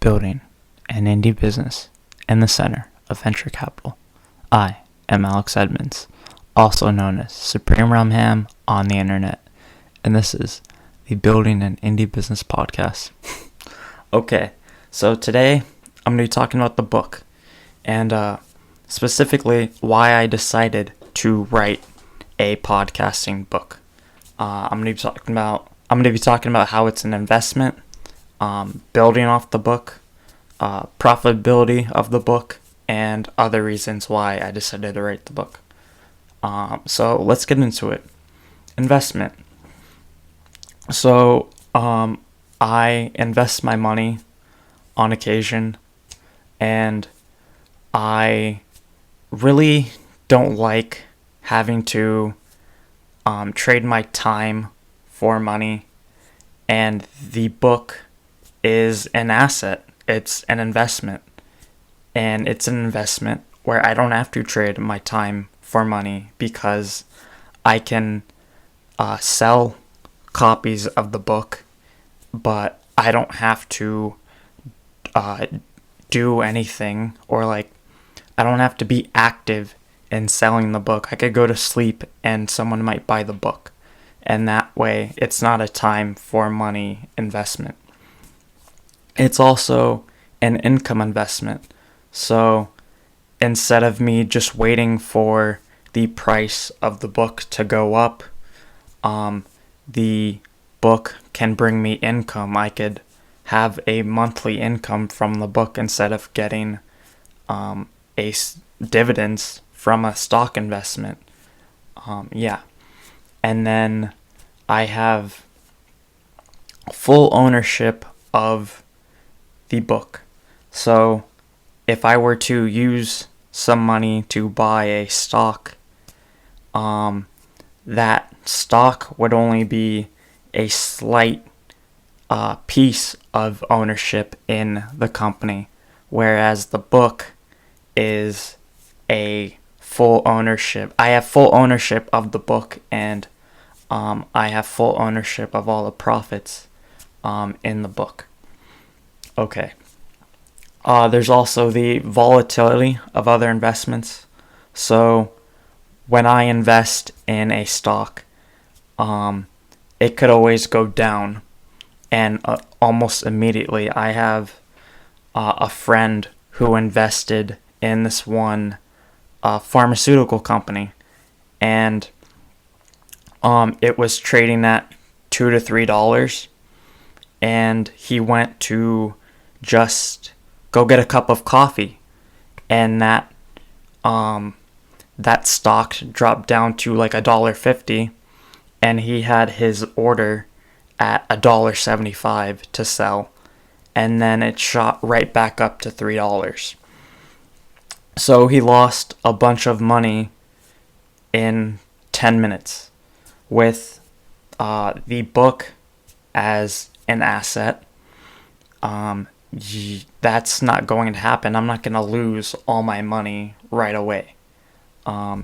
building an indie business in the center of venture capital. I am Alex Edmonds, also known as SupremeRumHam on the internet, and this is the Building an Indie Business podcast. Okay, so today I'm going to be talking about the book, and specifically why I decided to write a podcasting book. I'm going to be talking about how it's an investment, building off the book, profitability of the book, and other reasons why I decided to write the book. So let's get into it. Investment. So I invest my money on occasion, and I really don't like having to trade my time for money, and the book is an asset. It's an investment, and it's an investment where I don't have to trade my time for money because I can sell copies of the book, but I don't have to do anything, or I don't have to be active in selling the book. I could go to sleep and someone might buy the book, and that way it's not a time for money investment. It's also an income investment. So instead of me just waiting for the price of the book to go up, the book can bring me income. I could have a monthly income from the book instead of getting dividends from a stock investment. And then I have full ownership of the book. So if I were to use some money to buy a stock, that stock would only be a slight piece of ownership in the company, whereas the book is a full ownership. I have full ownership of the book, and I have full ownership of all the profits in the book. Okay. There's also the volatility of other investments. So when I invest in a stock, it could always go down, and almost immediately. I have a friend who invested in this one pharmaceutical company, and it was trading at $2 to $3, and he went to just go get a cup of coffee, and that stock dropped down to $1.50, and he had his order at $1.75 to sell, and then it shot right back up to $3. So he lost a bunch of money in 10 minutes with the book as an asset. That's not going to happen. I'm not going to lose all my money right away. I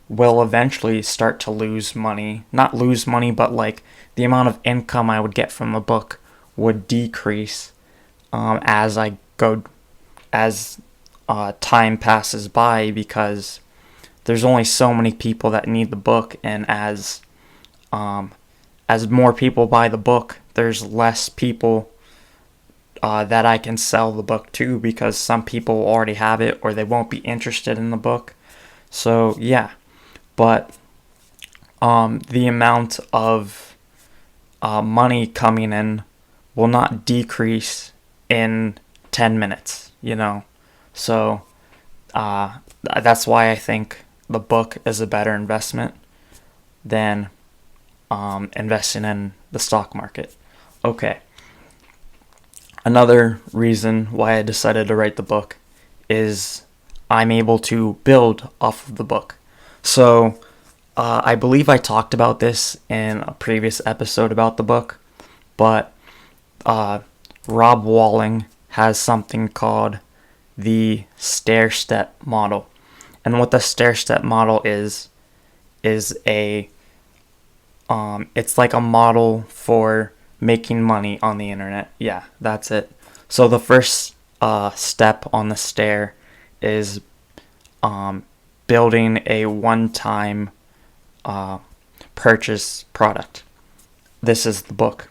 will eventually start to lose money. Not lose money, but the amount of income I would get from the book would decrease as time passes by, because there's only so many people that need the book, and as more people buy the book, there's less people that I can sell the book to, because some people already have it, or they won't be interested in the book. So but the amount of money coming in will not decrease in 10 minutes, So that's why I think the book is a better investment than investing in the stock market. Okay. Another reason why I decided to write the book is I'm able to build off of the book. So I believe I talked about this in a previous episode about the book, but Rob Walling has something called the stair-step model. And what the stair-step model is it's like a model for making money on the internet. Yeah, that's it. So the first step on the stair is building a one-time purchase product. This is the book.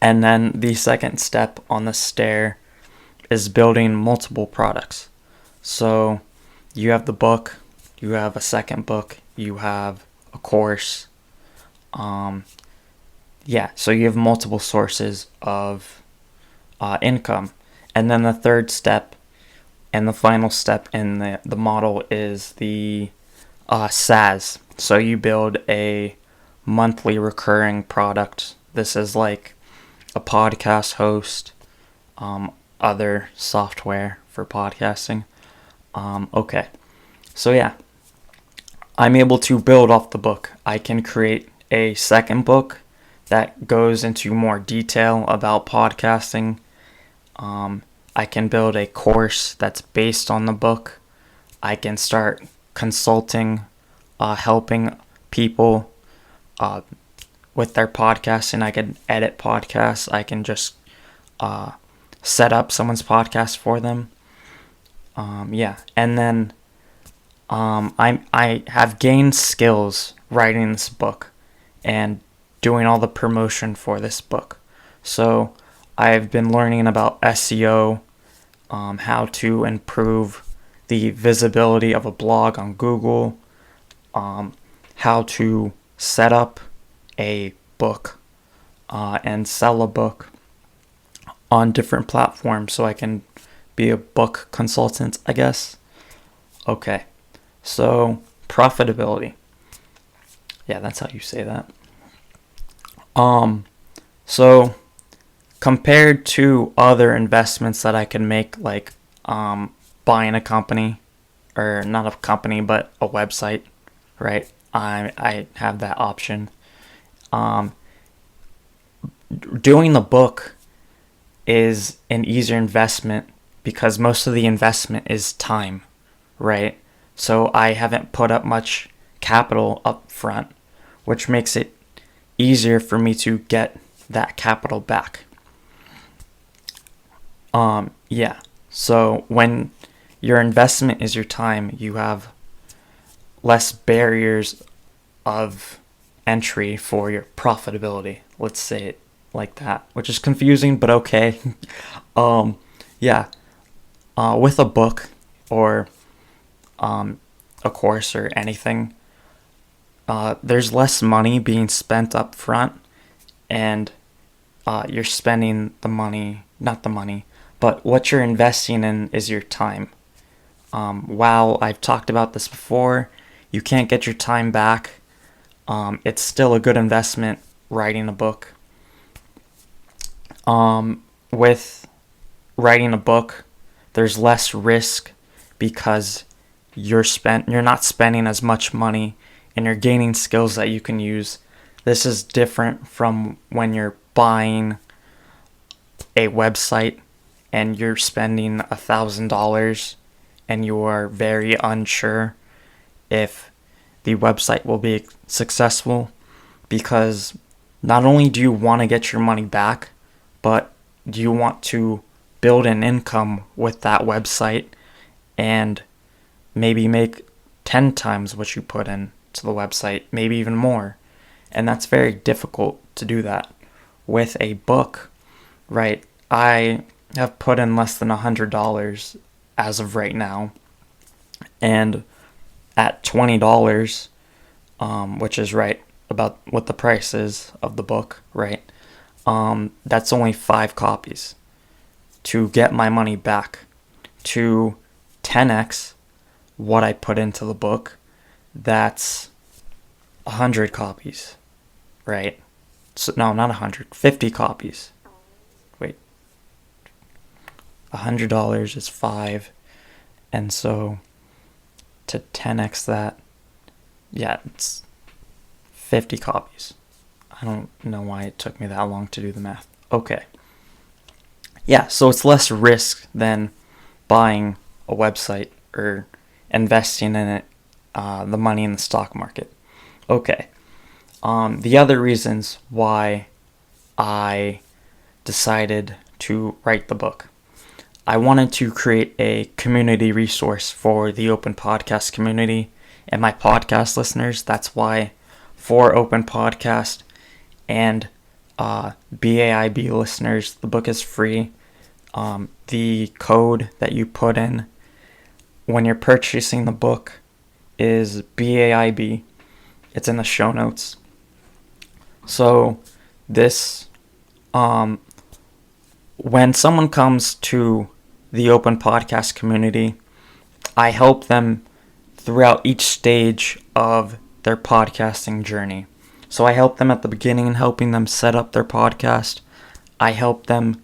And then the second step on the stair is building multiple products. So you have the book, you have a second book, you have a course. So you have multiple sources of income. And then the third step and the final step in the model is the SaaS. So you build a monthly recurring product. This is like a podcast host, other software for podcasting. So yeah, I'm able to build off the book. I can create a second book that goes into more detail about podcasting. I can build a course that's based on the book. I can start consulting, helping people with their podcasting. I can edit podcasts. I can just set up someone's podcast for them. And then I have gained skills writing this book and doing all the promotion for this book. So I've been learning about SEO, how to improve the visibility of a blog on Google, how to set up a book and sell a book on different platforms so I can be a book consultant, I guess. Okay, so profitability. Yeah, that's how you say that. So compared to other investments that I can make, like buying a company, or not a company, but a website, right? I have that option. Doing the book is an easier investment because most of the investment is time, right? So I haven't put up much capital up front, which makes it easier for me to get that capital back. So when your investment is your time, you have less barriers of entry for your profitability. Let's say it like that, which is confusing, but okay. With a book or a course or anything, there's less money being spent up front, and you're spending the money, not the money, but what you're investing in is your time. While I've talked about this before, you can't get your time back. It's still a good investment writing a book. With writing a book, there's less risk because you're not spending as much money, and you're gaining skills that you can use. This is different from when you're buying a website and you're spending $1,000 and you are very unsure if the website will be successful, because not only do you want to get your money back, but do you want to build an income with that website and maybe make 10 times what you put in to the website, maybe even more. And that's very difficult to do that. With a book, right, I have put in less than $100 as of right now. And at $20, which is right about what the price is of the book, right, that's only 5 copies. To get my money back, to 10x what I put into the book, that's 100 copies, right? So no, not 100, 50 copies. Wait, $100 is 5, and so to 10x that, yeah, it's 50 copies. I don't know why it took me that long to do the math. Okay. Yeah, so it's less risk than buying a website or investing in it, the money in the stock market. Okay. The other reasons why I decided to write the book. I wanted to create a community resource for the open podcast community and my podcast listeners. That's why for open podcast and BAIB listeners, the book is free. The code that you put in when you're purchasing the book is BAIB. It's in the show notes. So this, when someone comes to the open podcast community, I help them throughout each stage of their podcasting journey. So I help them at the beginning in helping them set up their podcast. I help them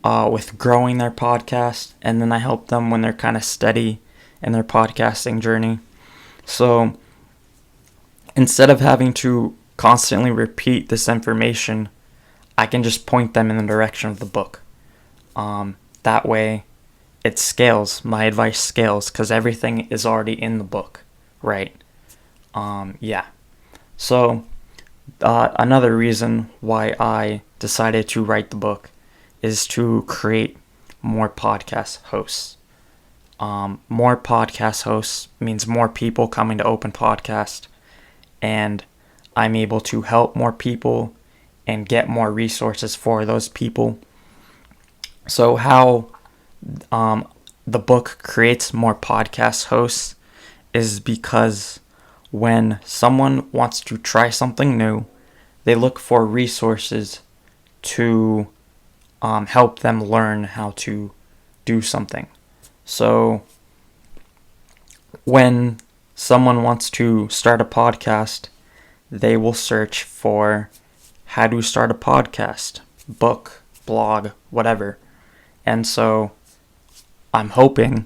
with growing their podcast, and then I help them when they're kind of steady in their podcasting journey. So instead of having to constantly repeat this information, I can just point them in the direction of the book. That way it scales. My advice scales because everything is already in the book, right? So another reason why I decided to write the book is to create more podcast hosts. More podcast hosts means more people coming to open podcast, and I'm able to help more people and get more resources for those people. So how the book creates more podcast hosts is because when someone wants to try something new, they look for resources to help them learn how to do something. So when someone wants to start a podcast, they will search for how to start a podcast, book, blog, whatever. And so I'm hoping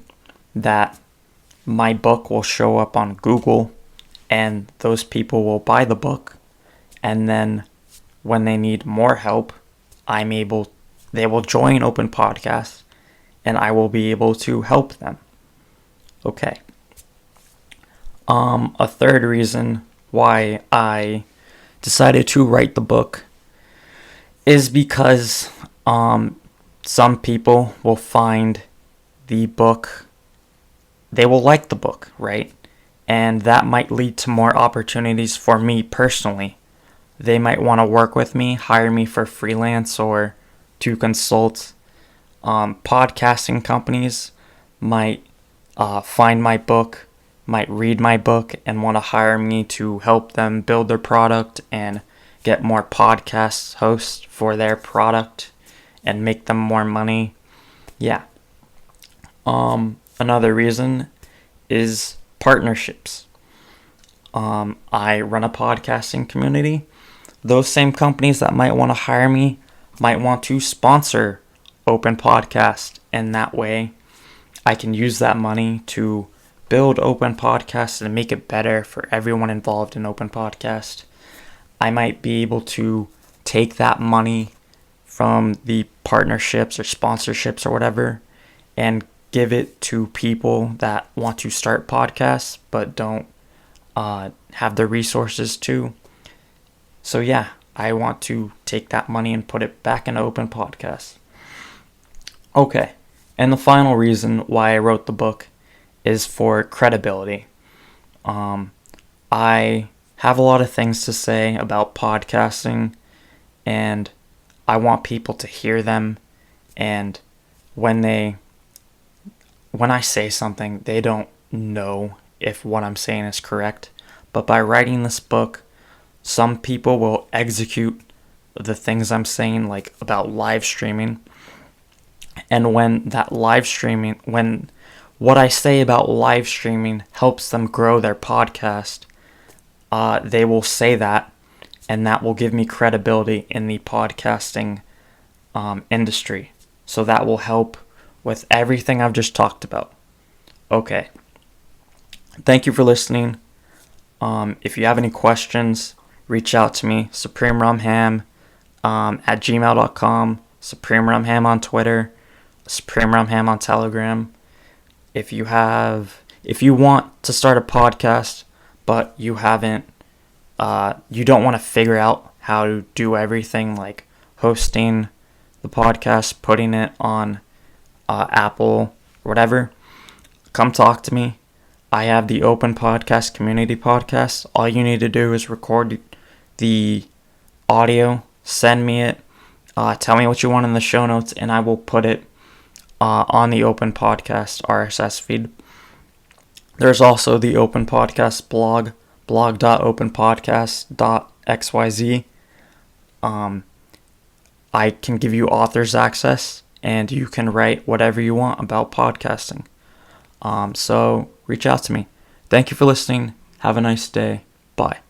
that my book will show up on Google and those people will buy the book. And then when they need more help, they will join Open Podcast and I will be able to help them. Okay. A third reason why I decided to write the book is because some people will find the book, they will like the book, right? And that might lead to more opportunities for me personally. They might want to work with me, hire me for freelance or to consult. Podcasting companies might find my book, might read my book and want to hire me to help them build their product and get more podcast hosts for their product and make them more money. Another reason is partnerships. I run a podcasting community. Those same companies that might want to hire me might want to sponsor Open Podcast, and that way I can use that money to build Open Podcast and make it better for everyone involved in Open Podcast. I might be able to take that money from the partnerships or sponsorships or whatever and give it to people that want to start podcasts but don't have the resources to. So I want to take that money and put it back into Open Podcasts. Okay, and the final reason why I wrote the book is for credibility. I have a lot of things to say about podcasting, and I want people to hear them, and when I say something, they don't know if what I'm saying is correct. But by writing this book, some people will execute the things I'm saying, like about live streaming. And when what I say about live streaming helps them grow their podcast, they will say that, and that will give me credibility in the podcasting industry. So that will help with everything I've just talked about. Okay. Thank you for listening. If you have any questions, reach out to me, SupremeRumHam at gmail.com, SupremeRumHam on Twitter, SupremeRumHam on Telegram. If you want to start a podcast, but you don't want to figure out how to do everything like hosting the podcast, putting it on Apple, whatever, come talk to me. I have the Open Podcast Community Podcast. All you need to do is record the audio, send me it, tell me what you want in the show notes, and I will put it on the Open Podcast RSS feed. There's also the Open Podcast blog, blog.openpodcast.xyz. I can give you author's access, and you can write whatever you want about podcasting. So reach out to me. Thank you for listening. Have a nice day. Bye.